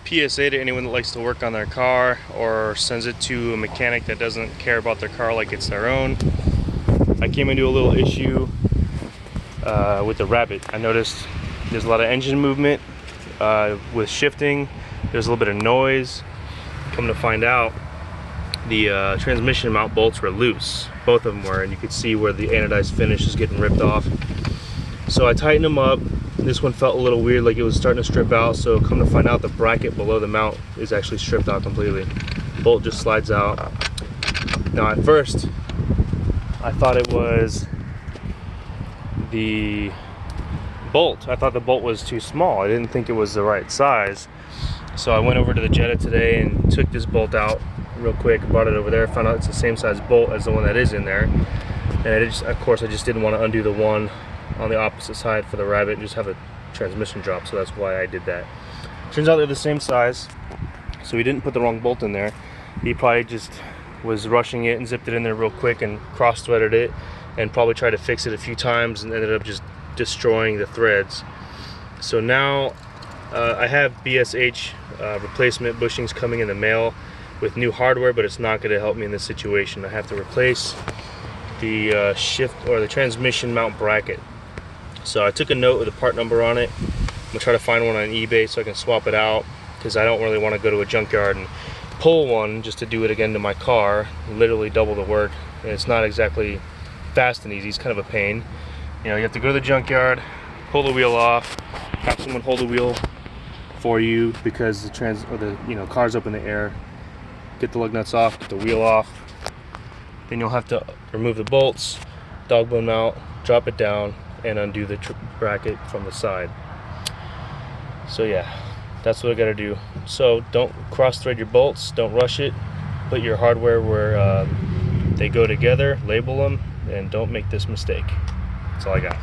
PSA to anyone that likes to work on their car or sends it to a mechanic that doesn't care about their car like it's their own. I came into a little issue with the Rabbit. I noticed there's a lot of engine movement with shifting. There's a little bit of noise. Come to find out, the transmission mount bolts were loose. Both of them were, and you could see where the anodized finish is getting ripped off. So I tightened them up. This one felt a little weird, like it was starting to strip out. So come to find out, the bracket below the mount is actually stripped out completely. Bolt just slides out. Now at first, I thought it was the bolt. I thought the bolt was too small. I didn't think it was the right size. So I went over to the Jetta today and took this bolt out real quick and brought it over there. Found out it's the same size bolt as the one that is in there. And of course, I just didn't want to undo the one on the opposite side for the Rabbit and just have a transmission drop, so that's why I did that. Turns out they're the same size, so he didn't put the wrong bolt in there. He probably just was rushing it and zipped it in there real quick and cross-threaded it and probably tried to fix it a few times and ended up just destroying the threads. So now I have BSH replacement bushings coming in the mail with new hardware, but it's not going to help me in this situation. I have to replace the shift or the transmission mount bracket. So I took a note with a part number on it. I'm gonna try to find one on eBay so I can swap it out, because I don't really want to go to a junkyard and pull one just to do it again to my car. Literally double the work, and it's not exactly fast and easy. It's kind of a pain. You know, you have to go to the junkyard, pull the wheel off, have someone hold the wheel for you because the car's up in the air. Get the lug nuts off, get the wheel off. Then you'll have to remove the bolts, dog bone mount, drop it down, and undo the bracket from the side. So yeah, that's what I gotta do. So don't cross thread your bolts, don't rush it. Put your hardware where they go together, label them, and don't make this mistake. That's all I got.